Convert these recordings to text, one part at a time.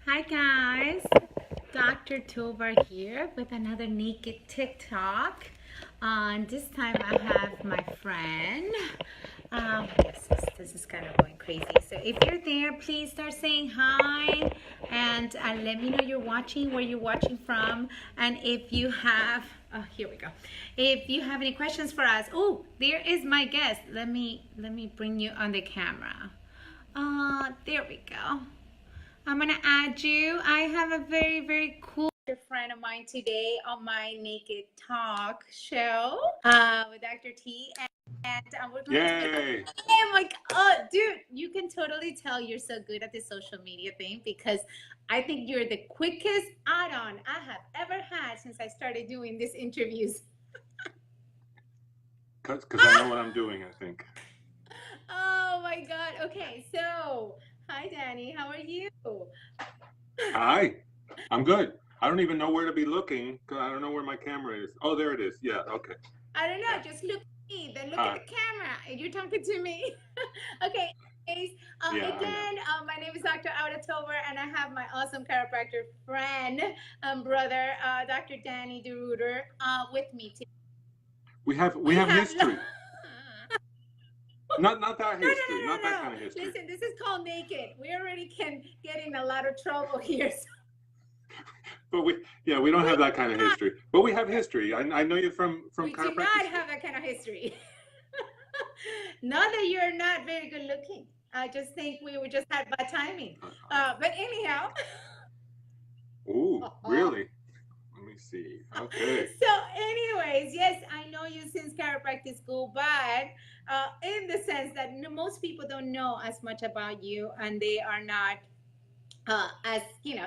Hi guys, Dr. Tobar here with another Naked TikTok. This time I have my friend. This is kind of going crazy. So if you're there, please start saying hi and let me know you're watching, where you're watching from, and if you have. Oh, here we go. If you have any questions for us, oh, there is my guest. Let me bring you on the camera. There we go. I'm gonna add you. I have a very, very cool friend of mine today on my Naked Talk show with Dr. T. And we're going to. Yay! Oh my God, dude, you can totally tell you're so good at the social media thing because I think you're the quickest add-on I have ever had since I started doing these interviews. Because I know what I'm doing, I think. Oh my God. Okay, so hi, Danny. How are you? Hi, I'm good. I don't even know where to be looking because I don't know where my camera is. Oh, there it is. Yeah, okay. I don't know. Yeah. Just look at me. Then look at Hi. the camera. And you're talking to me. Okay. Anyways, Yeah, I know. again, my name is Dr. Auda Tover, and I have my awesome chiropractor friend, brother, Dr. Danny DeRuiter, with me today. We have history. Not that No, no, history. no, Not no, that no. kind of history. Listen, this is called naked. We already can get in a lot of trouble here. But we don't have that kind of history. But we have history. I know you from We do chiropractic not school. have that kind of history. Not that you're not very good looking. I just think we were just had bad timing. But anyhow. Ooh, really? Let me see. Okay. So, anyways, yes, I know you since chiropractic school, but in the sense that most people don't know as much about you, and they are not as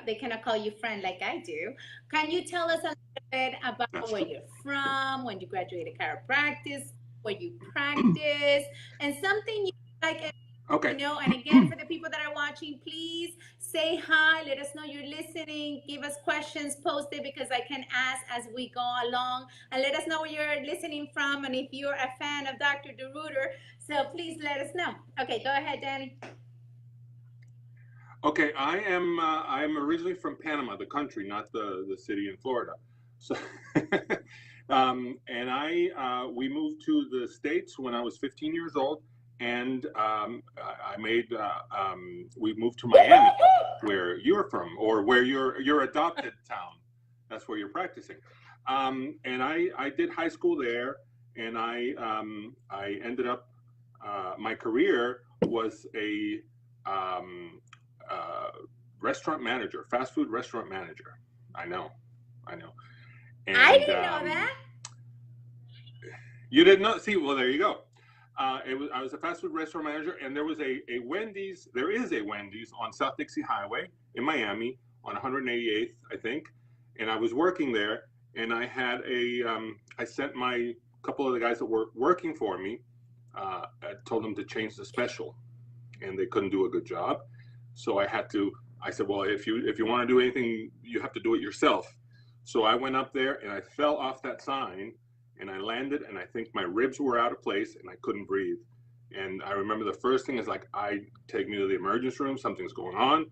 they cannot call you friend like I do. Can you tell us a little bit about That's where true. you're from, when you graduated chiropractic, where you practice, and something you like? Okay. And again, for the people that are watching, please say hi. Let us know you're listening. Give us questions, post it because I can ask as we go along. And let us know where you're listening from. And if you're a fan of Dr. DeRuiter, so please let us know. Okay, go ahead, Danny. Okay, I am originally from Panama, the country, not the city in Florida. So, and we moved to the States when I was 15 years old, and we moved to Miami, where you're from, or where your adopted town. That's where you're practicing. And I did high school there, and I ended up my career was a um, uh, restaurant manager, fast food restaurant manager. I know, I know. I And didn't know that. you didn't know? See, well, there you go. I was a fast food restaurant manager, and there was a Wendy's. There is a Wendy's on South Dixie Highway in Miami on 188th, I think. And I was working there, and I sent my couple of the guys that were working for me. I told them to change the special, and they couldn't do a good job. So I said, well, if you want to do anything, you have to do it yourself. So I went up there and I fell off that sign and I landed and I think my ribs were out of place and I couldn't breathe. And I remember the first thing is like, take me to the emergency room. Something's going on.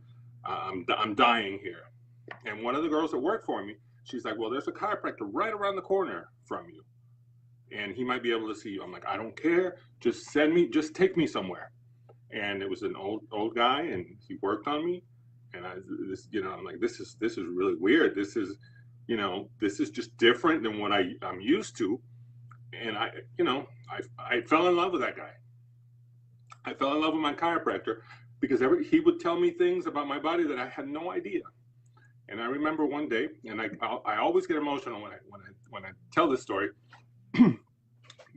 I'm dying here. And one of the girls that worked for me, she's like, well, there's a chiropractor right around the corner from you. And he might be able to see you. I'm like, I don't care. Just take me somewhere. And it was an old guy, and he worked on me. And I'm like, this is really weird. This is just different than what I'm used to. And I fell in love with that guy. I fell in love with my chiropractor because he would tell me things about my body that I had no idea. And I remember one day, and I always get emotional when I tell this story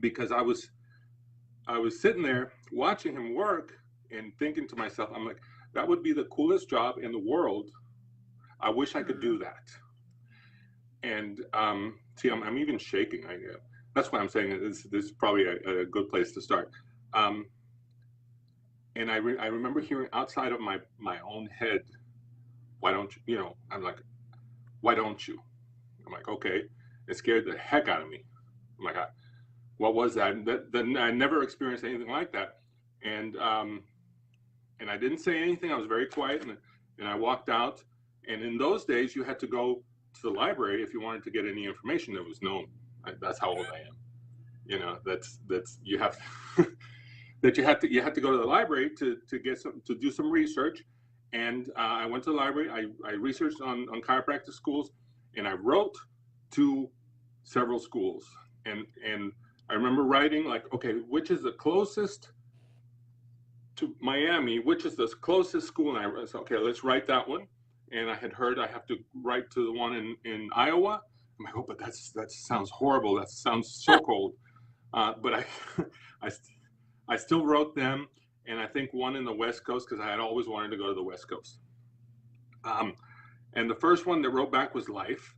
because I was sitting there watching him work and thinking to myself, I'm like, that would be the coolest job in the world. I wish I could do that. And see, I'm even shaking. That's why I'm saying this is probably a good place to start. And I remember hearing outside of my own head, why don't you? I'm like, why don't you? I'm like, okay. It scared the heck out of me. I'm like, what was that? I never experienced anything like that. And I didn't say anything. I was very quiet, and I walked out, And in those days, you had to go to the library if you wanted to get any information that was known. That's how old I am. You know, that's you have that you have to go to the library to get to do some research. And I went to the library. I researched on chiropractic schools, and I wrote to several schools. And I remember writing like, okay, which is the closest to Miami? Which is the closest school? And I said, okay, let's write that one. And I had heard I have to write to the one in Iowa. I'm like, oh, but that sounds horrible. That sounds so cold. But I, I still wrote them, and I think one in the West Coast because I had always wanted to go to the West Coast. And the first one that wrote back was Life,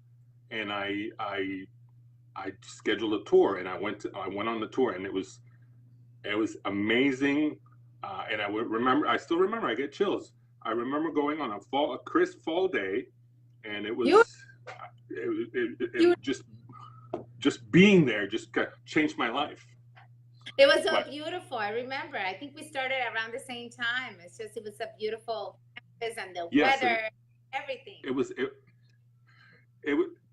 and I scheduled a tour, and I went on the tour, and it was amazing. And I still remember. I get chills. I remember going on a crisp fall day, and it was just being there just changed my life. It was so beautiful. I remember. I think we started around the same time. It was a beautiful campus and the weather, everything. It was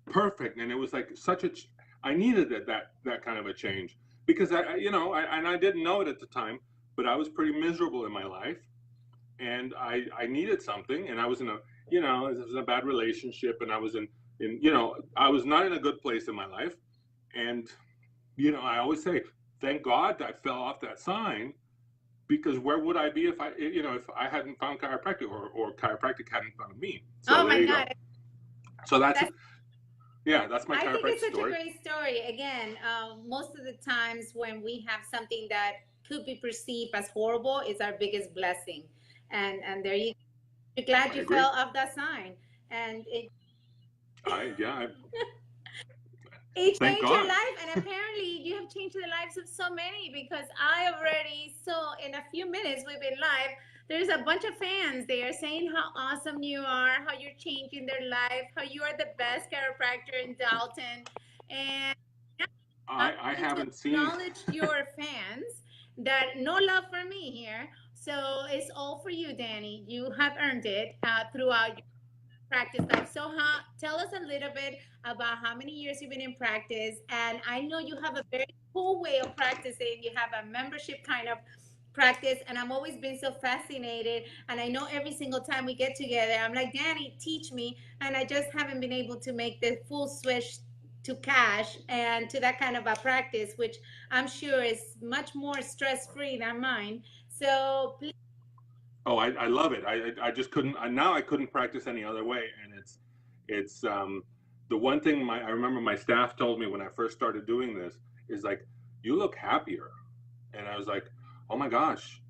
perfect, and it was like I needed that kind of a change because I didn't know it at the time, but I was pretty miserable in my life, and I needed something, and I was in a bad relationship, and I was I was not in a good place in my life, and I always say, thank God I fell off that sign, because where would I be if I hadn't found chiropractic or chiropractic hadn't found me? So oh my God! So that's my chiropractic story. I think it's such a great story. Again, most of the times when we have something that could be perceived as horrible, it's our biggest blessing. And there you go. You're glad you fell off that sign, and it. It changed your life, and apparently you have changed the lives of so many, because I already saw in a few minutes we've been live, there's a bunch of fans there saying how awesome you are, how you're changing their life, how you are the best chiropractor in Dalton. And I haven't seen acknowledge your fans that no love for me here. So it's all for you, Danny. You have earned it throughout your practice life. So tell us a little bit about how many years you've been in practice. And I know you have a very cool way of practicing. You have a membership kind of practice, and I've always been so fascinated. And I know every single time we get together, I'm like, Danny, teach me. And I just haven't been able to make the full switch to cash and to that kind of a practice, which I'm sure is much more stress-free than mine. So please. Oh, I love it. I just couldn't. Now I couldn't practice any other way, and it's the one thing I remember my staff told me when I first started doing this is like, you look happier, and I was like, oh my gosh,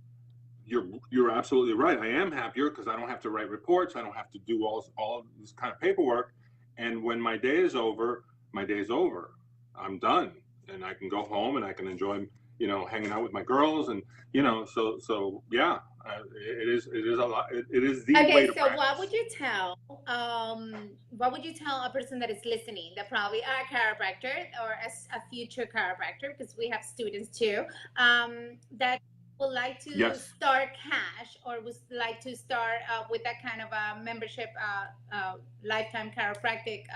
you're absolutely right. I am happier because I don't have to write reports. I don't have to do all this kind of paperwork, and when my day is over, my day's over. I'm done, and I can go home and I can enjoy hanging out with my girls, and so yeah. It is a lot. It is the way to practice. What would you tell a person that is listening that probably are a chiropractor or a future chiropractor, because we have students too, that would like to start cash or would like to start with that kind of a membership lifetime chiropractic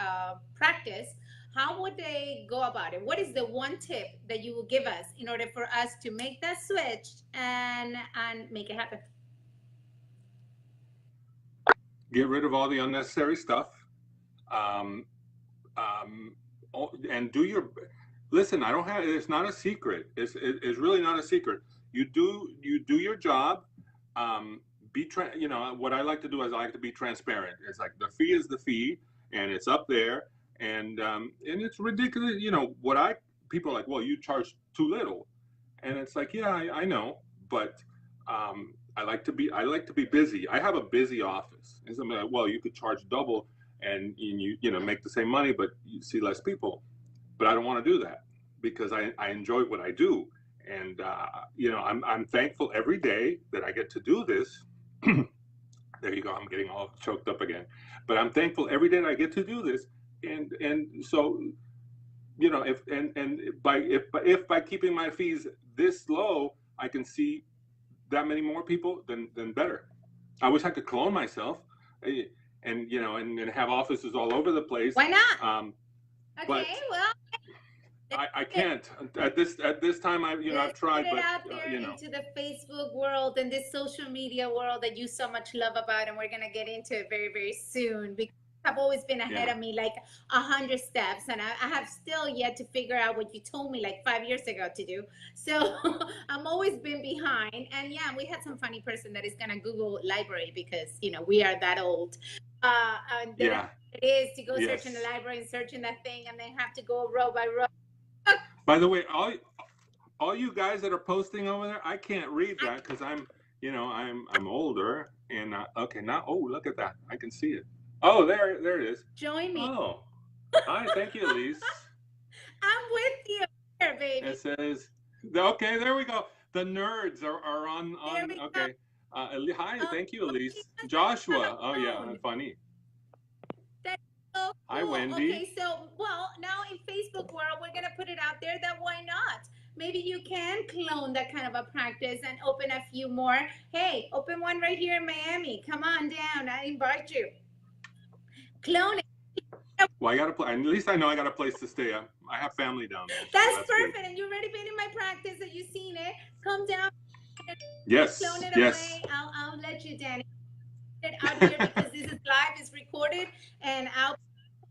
practice? How would they go about it? What is the one tip that you will give us in order for us to make that switch and make it happen? Get rid of all the unnecessary stuff. And do your, listen, it's not a secret. It's really not a secret. You do your job. What I like to do is I like to be transparent. It's like the fee is the fee, and it's up there. And it's ridiculous, people are like, well, you charge too little, and it's like, yeah, I know, but I like to be busy. I have a busy office, and somebody like, well, you could charge double, and you make the same money, but you see less people. But I don't want to do that because I enjoy what I do, and I'm thankful every day that I get to do this. There you go. I'm getting all choked up again, but I'm thankful every day that I get to do this. And so, if by keeping my fees this low, I can see that many more people, then better. I wish I could clone myself, and you know, and have offices all over the place. Why not? But Okay, well, I can't at this time. I've tried, put it but out there you know. into the Facebook world and this social media world that you so much love about, and we're gonna get into it very, very soon because you have always been ahead of me like 100 steps, and I have still yet to figure out what you told me like 5 years ago to do. So I'm always been behind, and yeah, we had some funny person that is gonna Google library because you know we are that old. And then it is to go search in the library and search in that thing, and then have to go row by row. By the way, all you guys that are posting over there, I can't read that because I'm older and okay, now, oh, look at that, I can see it. Oh, there it is. Join me. Oh, hi, thank you, Elise. I'm with you here, baby. It says, okay, there we go. The nerds are on okay. Hi, thank you, Elise. Joshua. Oh yeah, funny. That's so cool. Hi, Wendy. Okay, so well, now in Facebook world, we're gonna put it out there that why not? Maybe you can clone that kind of a practice and open a few more. Hey, open one right here in Miami. Come on down. I invite you. Clone it. Well, I got at least I know I got a place to stay. I have family down there. That's perfect. Good. And you already been in my practice and you've seen it. Come down. Yes. Clone it away. I'll let you, Danny. Put it out here because this is live, it's recorded, and I'll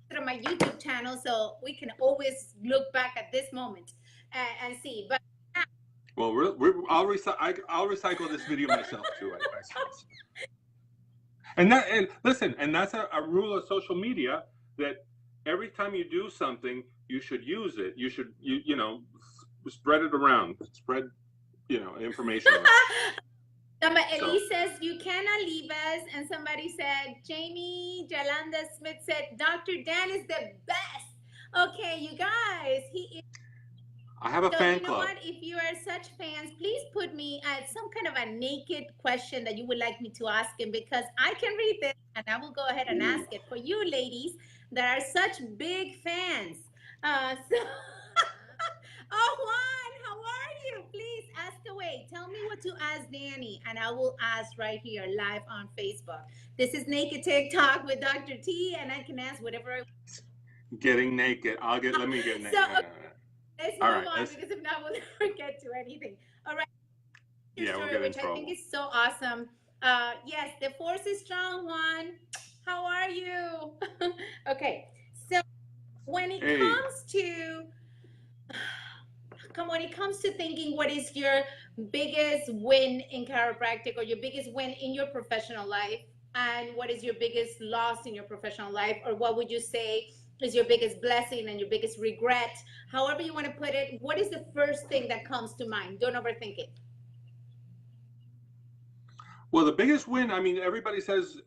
put it on my YouTube channel so we can always look back at this moment and see. But well, I'll recycle this video myself too. I suppose. And listen, and that's a rule of social media that every time you do something, you should use it. You should you know spread it around, spread information around. Elise says you cannot leave us, and somebody said Jamie Jalanda Smith said Dr. Dan is the best. Okay, you guys, he is. I have a fan club. You know what? If you are such fans, please put me some kind of a naked question that you would like me to ask him, because I can read this and I will go ahead and ask it for you ladies that are such big fans. Oh, Juan, how are you? Please ask away. Tell me what to ask Danny, and I will ask right here live on Facebook. This is Naked TikTok with Dr. T, and I can ask whatever I want. Getting naked. Let me get naked. So, let's move on, because if not, we'll never get to anything. All right. Yeah, we'll get in trouble. I think is so awesome. Yes, the force is strong, Juan. How are you? Okay. So when it comes to thinking what is your biggest win in chiropractic, or your biggest win in your professional life, and what is your biggest loss in your professional life, or what would you say is your biggest blessing and your biggest regret, however you want to put it, what is the first thing that comes to mind? Don't overthink it. Well, the biggest win, I mean, everybody says,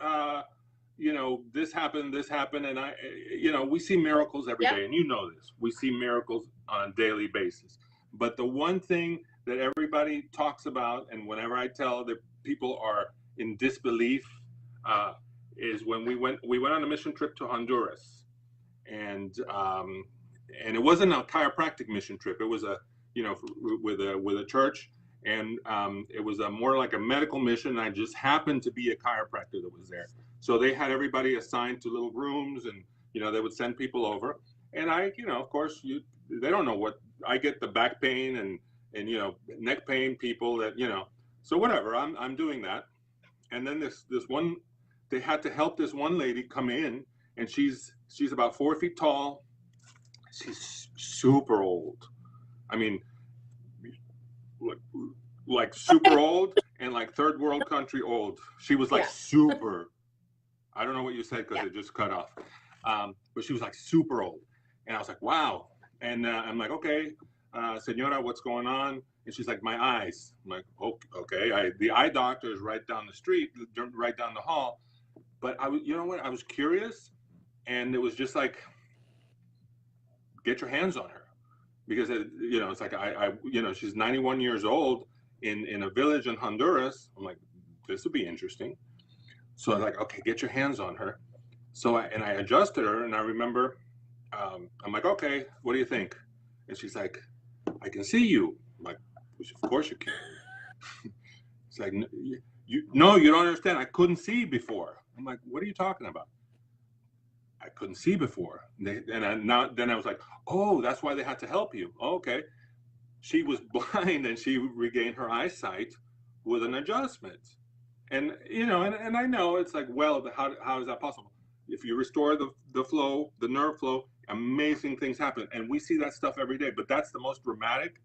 this happened, and we see miracles every day, and you know this. We see miracles on a daily basis. But the one thing that everybody talks about, and whenever I tell that people are in disbelief, is when we went on a mission trip to Honduras. And it wasn't a chiropractic mission trip. It was with a church, and it was more like a medical mission. I just happened to be a chiropractor that was there, so they had everybody assigned to little rooms, and they would send people over. And I, of course, they don't know what I get, the back pain and neck pain, people that So whatever, I'm doing that, and then this one, they had to help this one lady come in. And she's about 4 feet tall. She's super old. I mean, like super old, and like third world country old. She was like super. I don't know what you said because it just cut off. But she was like super old. And I was like, wow. And I'm like, okay, Senora, what's going on? And she's like, my eyes. I'm like, okay. The eye doctor is right down the street, right down the hall. But I was curious. And it was just like, get your hands on her, because it's like she's 91 years old in a village in Honduras. I'm like, this would be interesting. So I'm like, okay, get your hands on her. So I adjusted her, and I remember, I'm like, okay, what do you think? And she's like, I can see you. I'm like, of course you can. It's like, No, you don't understand. I couldn't see before. I'm like, what are you talking about? I couldn't see before. Then I was like, oh, that's why they had to help you. Oh, okay. She was blind and she regained her eyesight with an adjustment. And, and I know it's like, well, how is that possible? If you restore the flow, the nerve flow, amazing things happen. And we see that stuff every day. But that's the most dramatic,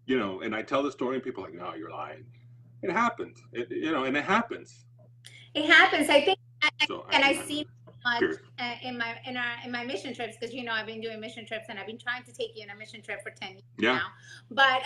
and I tell the story and people are like, no, you're lying. It happened. And it happens. It happens. I think, So and I see much period. in my mission trips, because I've been doing mission trips and I've been trying to take you on a mission trip for 10 years now. But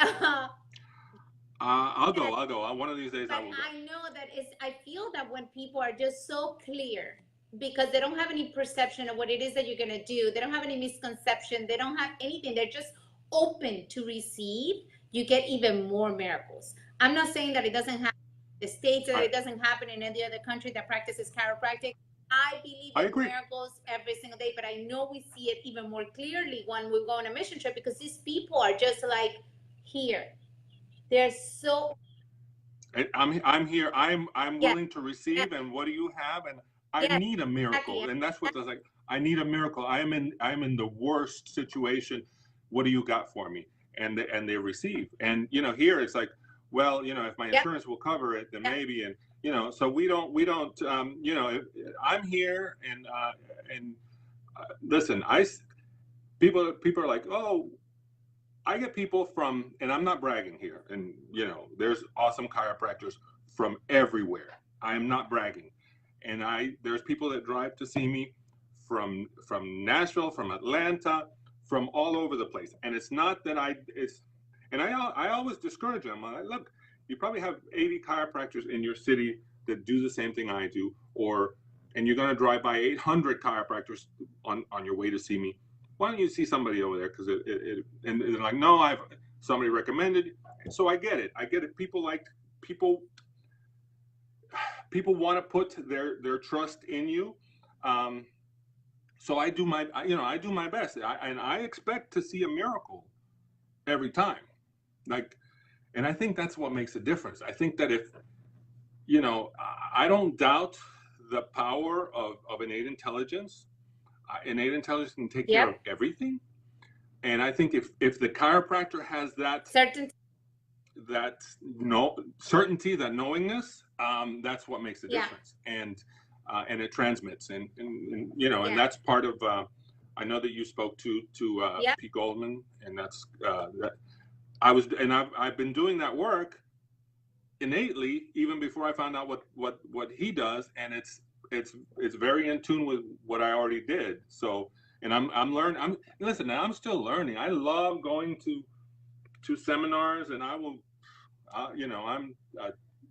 I'll go. One of these days I will go. I know that I feel that when people are just so clear, because they don't have any perception of what it is that you're going to do, they don't have any misconception, they don't have anything, they're just open to receive, you get even more miracles. I'm not saying that it doesn't happen in the States, that it doesn't happen in any other country that practices chiropractic. I believe in miracles every single day, but I know we see it even more clearly when we go on a mission trip, because these people are just like here. They're so. I'm here. I'm willing to receive. And what do you have? And I need a miracle. Exactly. And that's what it's like. I need a miracle. I'm in the worst situation. What do you got for me? And they receive. And here it's like, well, if my insurance will cover it, then maybe. And so we don't. I'm here, and listen. People are like, oh. I get people from, and I'm not bragging here, and there's awesome chiropractors from everywhere. I am not bragging, and there's people that drive to see me from Nashville, from Atlanta, from all over the place. And it's not that I always discourage them. I'm like, look, you probably have 80 chiropractors in your city that do the same thing I do, and you're going to drive by 800 chiropractors on your way to see me. Why don't you see somebody over there? Because and they're like, no, somebody recommended. So I get it. People want to put their trust in you. So I do my best. And I expect to see a miracle every time. And I think that's what makes a difference. I think that if, I don't doubt the power of innate intelligence. Innate intelligence can take care of everything, and I think if the chiropractor has that certainty, that knowingness, that's what makes the difference, and it transmits, and and that's part of. I know that you spoke to Pete Goldman, and that's that. I've been doing that work innately even before I found out what he does, and it's very in tune with what I already did. So, and I'm learning. I'm still learning. I love going to seminars, and I will, I'm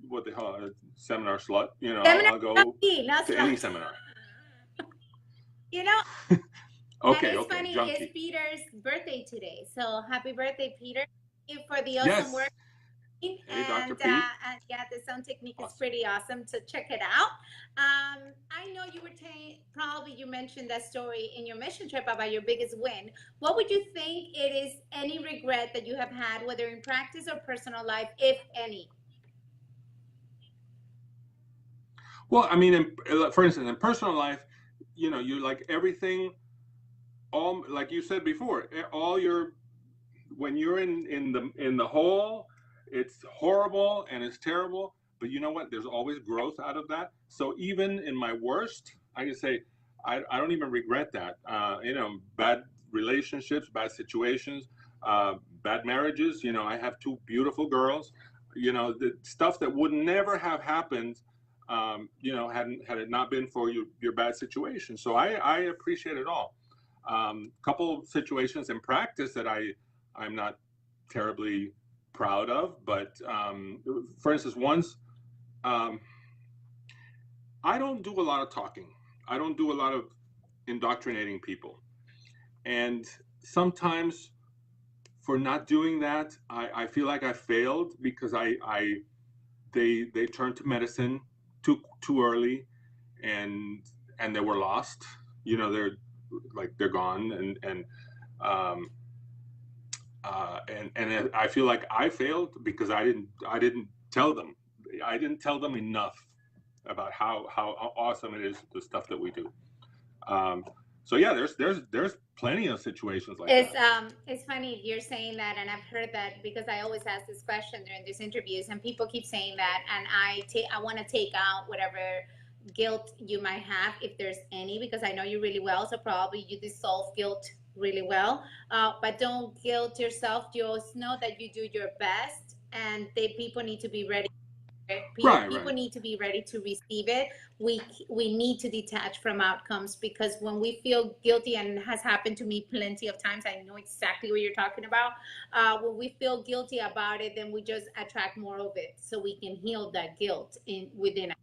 what they call a seminar slut. I'll go to any seminar. Okay. And it's funny. Junkie. It's Peter's birthday today, so happy birthday, Peter! Thank you for the awesome work. Hey, and Dr. Pete. the sound technique is pretty awesome, so check it out. I know you were probably you mentioned that story in your mission trip about your biggest win. What would you think it is, any regret that you have had, whether in practice or personal life, if any? Well, I mean, for instance, in personal life, you like everything, all like you said before, when you're in the hole, it's horrible and it's terrible, but you know what? There's always growth out of that. So even in my worst, I can say I don't even regret that. Bad relationships, bad situations, bad marriages. I have two beautiful girls. The stuff that would never have happened, had it not been for your bad situation. So I appreciate it all. Couple of situations in practice that I'm not terribly proud of, but for instance, once I don't do a lot of talking. I don't do a lot of indoctrinating people, and sometimes for not doing that, I feel like I failed because they turned to medicine too early, and they were lost. They're gone, and I feel like I failed because I didn't tell them, I didn't tell them enough about how awesome it is, the stuff that we do. So yeah, there's plenty of situations like that. It's funny you're saying that, and I've heard that because I always ask this question during these interviews, and people keep saying that, and I want to take out whatever guilt you might have, if there's any, because I know you really well, so probably you dissolve guilt really well. But don't guilt yourself. Just know that you do your best, and people need to be ready. People Right. need to be ready to receive it. We need to detach from outcomes, because when we feel guilty, and it has happened to me plenty of times, I know exactly what you're talking about. When we feel guilty about it, then we just attract more of it, so we can heal that guilt within us.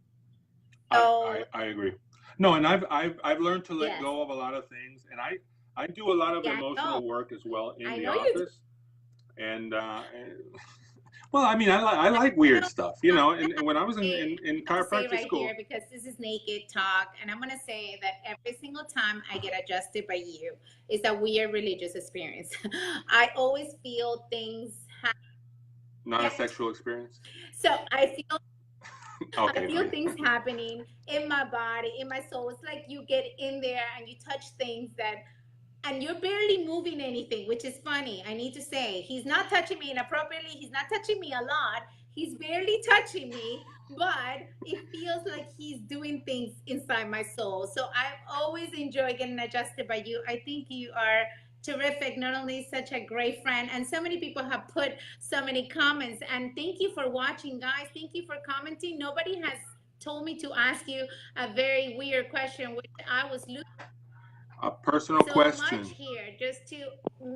So I agree. No, and I've learned to let yes, go of a lot of things, and I do a lot of yeah, I know. emotional work as well in I the know you do. office. And well, I mean, I like weird No, stuff, no, and when I was I in have to say chiropractic right here, school. because this is naked talk, and I'm gonna say that every single time I get adjusted by you, is a weird religious experience. I always feel things Not a happen. sexual experience. So I Okay, no, feel yeah. things happening in my body, in my soul. It's like you get in there and you touch things that, and you're barely moving anything, which is funny. I need to say, he's not touching me inappropriately. He's not touching me a lot. He's barely touching me, but it feels like he's doing things inside my soul. So I always enjoy getting adjusted by you. I think you are terrific, not only such a great friend, and so many people have put so many comments. And thank you for watching, guys. Thank you for commenting. Nobody has told me to ask you a very weird question, which I was looking A personal so much question. here, just to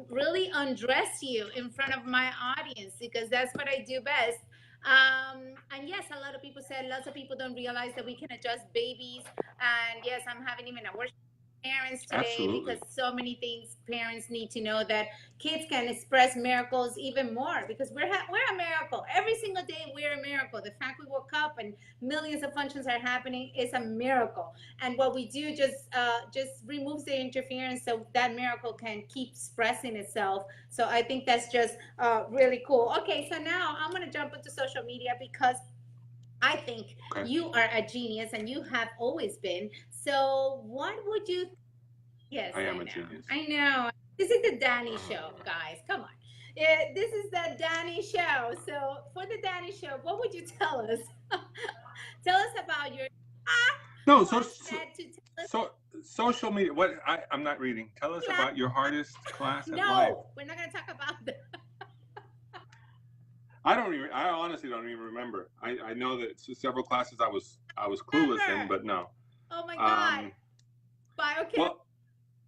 really undress you in front of my audience, because that's what I do best. And yes, a lot of people said, lots of people don't realize that we can adjust babies. And yes, I'm having even a worship parents today, because Absolutely. so many things parents need to know, that kids can express miracles even more, because we're a miracle every single day. We're a miracle. The fact we woke up and millions of functions are happening is a miracle, and what we do just removes the interference, so that miracle can keep expressing itself. So I think that's just really cool. Okay, so now I'm going to jump into social media, because I think Okay. you are a genius, and you have always been. So what would you? Yes, I am I a know. genius. I know. This is the Danny show, guys. Come on. This is the Danny show. So for the Danny show, what would you tell us? Tell us about your No, wanted to tell us so social media. What I'm not reading. Tell us class. about your hardest class at life. No, we're not going to talk about that. I honestly don't even remember. I know that several classes I was clueless in, but no. Oh my God. Um, Biochem. well,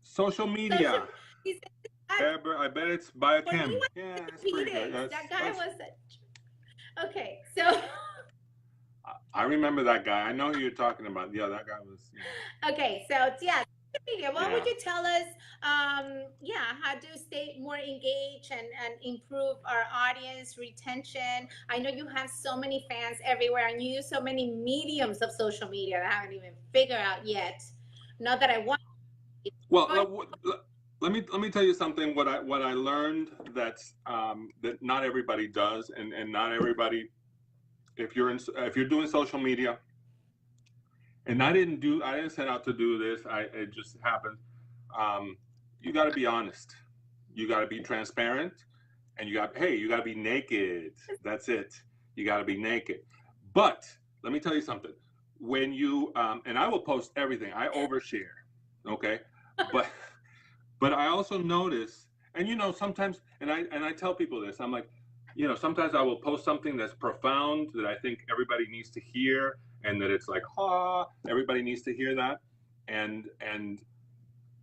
social Social. media. He said, I bet it's for me, biochem. what Yeah, that's pretty good. Peters. That guy That's. was okay. So I remember that guy. I know who you're talking about. Yeah, that guy was. Yeah. okay, so yeah, social media. What would Yeah. you tell us? Yeah, how to stay more engaged and improve our audience retention. I know you have so many fans everywhere, and you use so many mediums of social media that I haven't even figured out yet. Not that I want. Well, let me tell you something. What I learned that's that not everybody does, and not everybody. If you're doing social media, and I didn't set out to do this. It just happened. You got to be honest. You got to be transparent, and you got to be naked. That's it. You got to be naked. But let me tell you something. When you and I will post everything. I overshare. Okay, but I also notice, and sometimes, and I tell people this. I'm like, sometimes I will post something that's profound that I think everybody needs to hear, and that it's like, everybody needs to hear that, and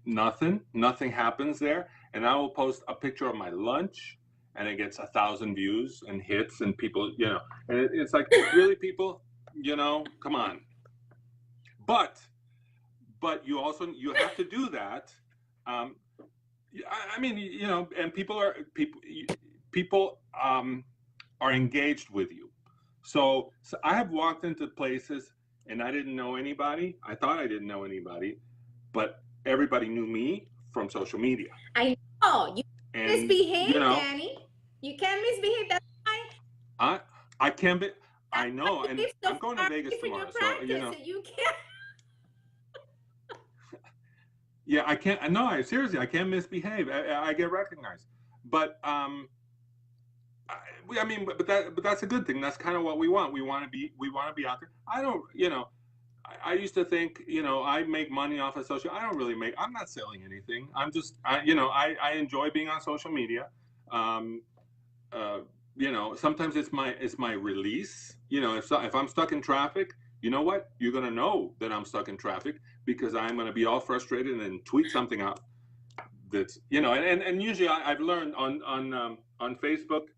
nothing happens there. And I will post a picture of my lunch, and it gets 1,000 views and hits, and people, and it's like, really, people, come on. But you have to do that. I mean, and people are engaged with you. So I have walked into places and I didn't know anybody. I thought I didn't know anybody, but everybody knew me from social media. I know you And misbehave, Danny. You can't misbehave. That's why. I can be. I know, and so I'm going to Vegas for your tomorrow, so practice, so you can't. Yeah, I can't. No, seriously, I can't misbehave. I get recognized, but I mean, but that's a good thing. That's kind of what we want. We want to be out there. I don't, I used to think, I make money off of social. I don't really make. I'm not selling anything. I'm just, I enjoy being on social media. Um, uh, sometimes it's my release. If I'm stuck in traffic, you know what? You're gonna know that I'm stuck in traffic because I'm gonna be all frustrated and tweet something out. That's and usually I've learned on Facebook,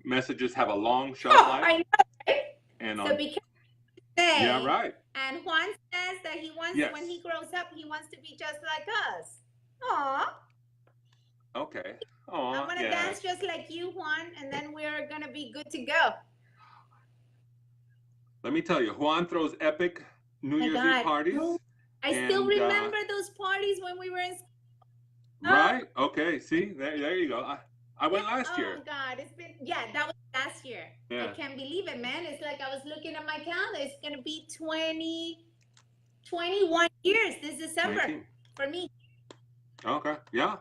messages have a long shelf life. I know, right? And so because say, yeah, right. And Juan says that he wants, Yes. when he grows up, he wants to be just like us. Aw. Okay. I want to dance just like you, Juan, and then we're going to be good to go. Let me tell you, Juan throws epic New Year's Eve parties. I still remember those parties when we were in school. Right? Okay. See, there you go. I went last year. Oh, God. That was last year. Yeah. I can't believe it, man. It's like I was looking at my calendar. It's going to be 21 years this December 19. For me. Okay. Yeah.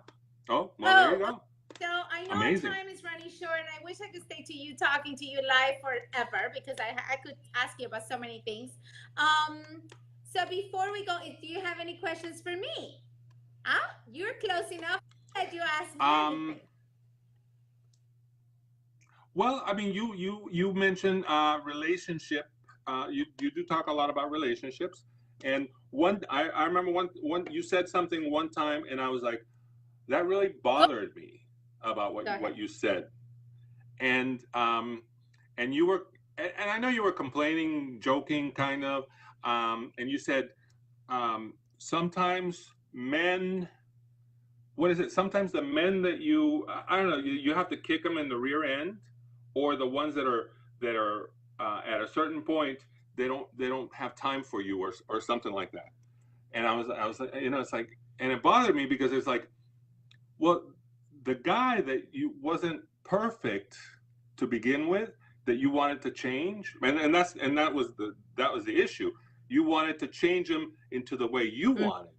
Oh, well, there you go. So I know our time is running short, and I wish I could stay to you, talking to you live forever, because I could ask you about so many things. So before we go, do you have any questions for me? You're close enough that you ask me anything. Well, I mean, you mentioned relationship. You do talk a lot about relationships, and I remember one you said something one time, and I was like, that really bothered me about what you said, and you were, and I know you were complaining, joking, kind of, and you said sometimes men. What is it? Sometimes the men that I don't know, you have to kick them in the rear end, or the ones that are at a certain point, they don't have time for you, or something like that. And I was like, it's like, and it bothered me because it's like, well, the guy that you wasn't perfect to begin with, that you wanted to change, and that was the issue. You wanted to change him into the way you wanted.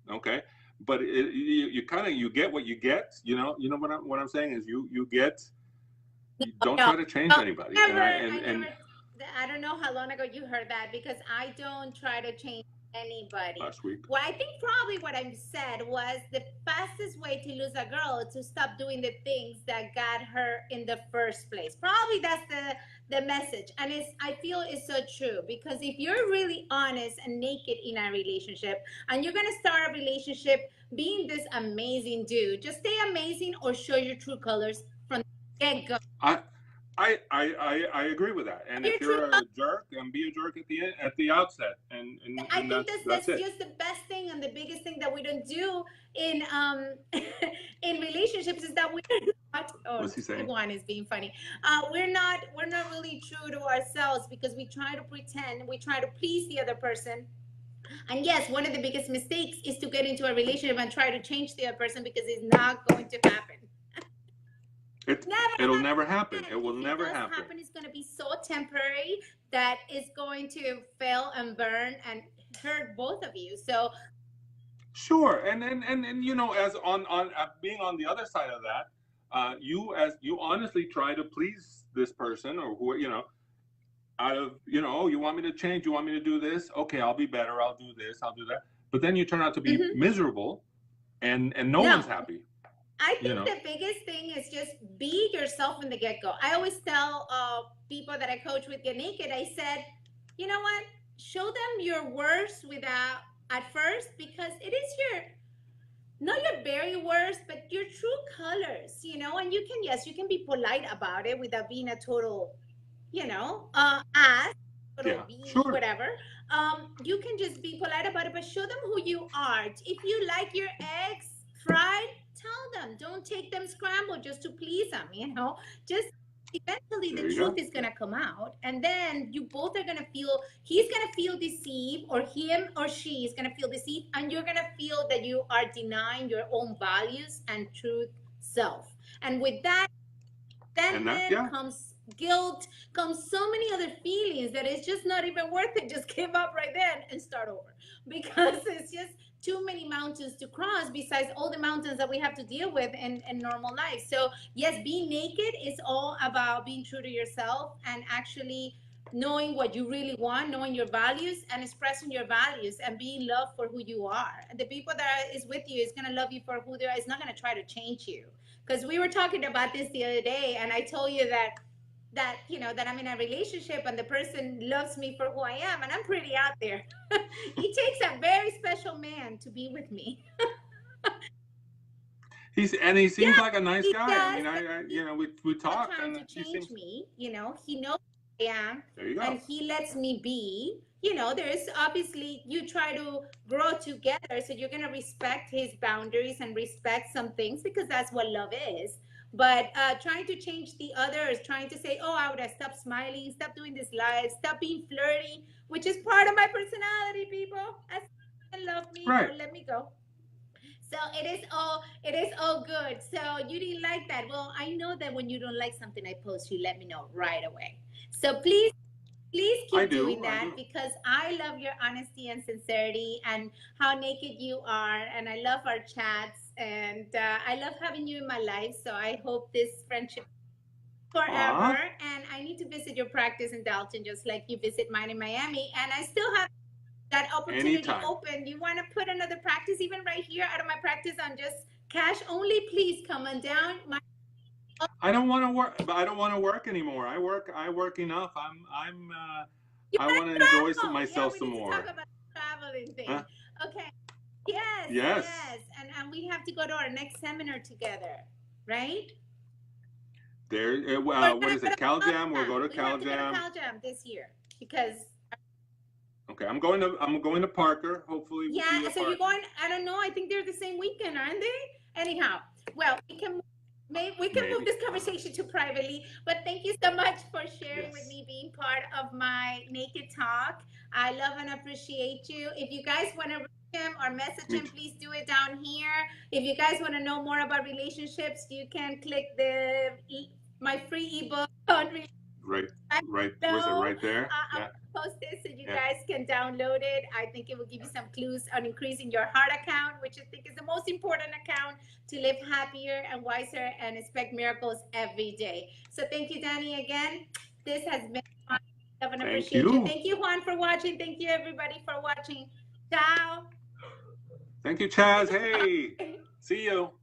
Okay. But you get what you get, what I'm saying is you don't try to change anybody. I don't know how long ago you heard that, because I don't try to change anybody. Last week. Well, I think probably what I said was the fastest way to lose a girl is to stop doing the things that got her in the first place. Probably that's the message. And I feel it's so true, because if you're really honest and naked in a relationship, and you're going to start a relationship being this amazing dude, just stay amazing or show your true colors from the get-go. I agree with that. And if you're a jerk, then be a jerk at the outset. And I think that's just the best thing and the biggest thing that we don't do in in relationships, is that we're not. What's he saying? Juan is being funny. We're not really true to ourselves, because we try to pretend, we try to please the other person. And yes, one of the biggest mistakes is to get into a relationship and try to change the other person, because it's not going to happen. It'll never happen. It will never happen. It's going to be so temporary that it's going to fail and burn and hurt both of you. So sure, and as on being on the other side of that, you honestly try to please this person, or who out of oh, you want me to change, you want me to do this, okay, I'll be better, I'll do this, I'll do that, but then you turn out to be miserable, and no one's happy. I think the biggest thing is just be yourself from the get-go. I always tell people that I coach with Get Naked, I said, you know what? Show them your worst at first, because it is not your very worst, but your true colors, and you can be polite about it without being a total, ass, total beast, sure. Whatever. You can just be polite about it, but show them who you are. If you like your eggs fried, tell them. Don't take them scrambled just to please them, just eventually the truth is going to come out, and then you both are going to feel, he's going to feel deceived, or him or she is going to feel deceived, and you're going to feel that you are denying your own values and truth self. And with that, then comes guilt, comes so many other feelings that it's just not even worth it. Just give up right then and start over because it's just too many mountains to cross besides all the mountains that we have to deal with in normal life. So yes, being naked is all about being true to yourself and actually knowing what you really want, knowing your values and expressing your values and being loved for who you are. And the people that is with you is going to love you for who they are. It's not going to try to change you. Because we were talking about this the other day and I told you that that I'm in a relationship and the person loves me for who I am and I'm pretty out there. It takes a very special man to be with me. He seems Yeah, like a nice he guy. I does. mean, we Not talked trying and to he change seems. me. He knows who I am, There you and go. he lets me be. There's obviously you try to grow together, so you're gonna respect his boundaries and respect some things because that's what love is. But trying to change the others, trying to say, "Oh, I would have stopped smiling, stop doing this live, stop being flirty," which is part of my personality. People, I love me or Right. let me go. So it is all good. So you didn't like that. Well, I know that when you don't like something I post, you let me know right away. So please I keep doing do. I that do. because I love your honesty and sincerity and how naked you are, and I love our chats, and I love having you in my life. So I hope this friendship forever. Aw, And I need to visit your practice in Dalton, just like you visit mine in Miami. And I still have that opportunity anytime. open. You want to put another practice, even right here out of my practice on just cash only, please come on down. I don't want to work, but I don't want to work anymore. I work enough. You I want want to to enjoy travel? Yeah, myself we some need to talk more. about the traveling Huh? thing. Okay. Yes, Yes. yes. And we have to go to our next seminar together, right? There. We're What gonna is go it? to Cal Cal Jam. We'll go Jam. to We have Cal to go to Jam. Cal Jam this year because Okay. I'm going to Parker. Hopefully, we'll see you yeah. at So you're Parker. going? I don't know. I think they're the same weekend, aren't they? Anyhow, well, we can move Maybe. this conversation to privately. But thank you so much for sharing with Yes. me, being part of my naked talk. I love and appreciate you. If you guys want to reach him or message Me him, too. please do it down here. If you guys want to know more about relationships, you can click my free ebook on Right. Right. Was it below. right there? I'm Yeah. gonna post this so you Yeah. guys can download it. I think it will give you some clues on increasing your heart account, which I think is the most important account to live happier and wiser and expect miracles every day. So thank you, Danny, again. This has been fun. Love and Thank appreciate you. you. Thank you, Juan, for watching. Thank you, everybody, for watching. Ciao. Thank you, Chaz. Hey. See you.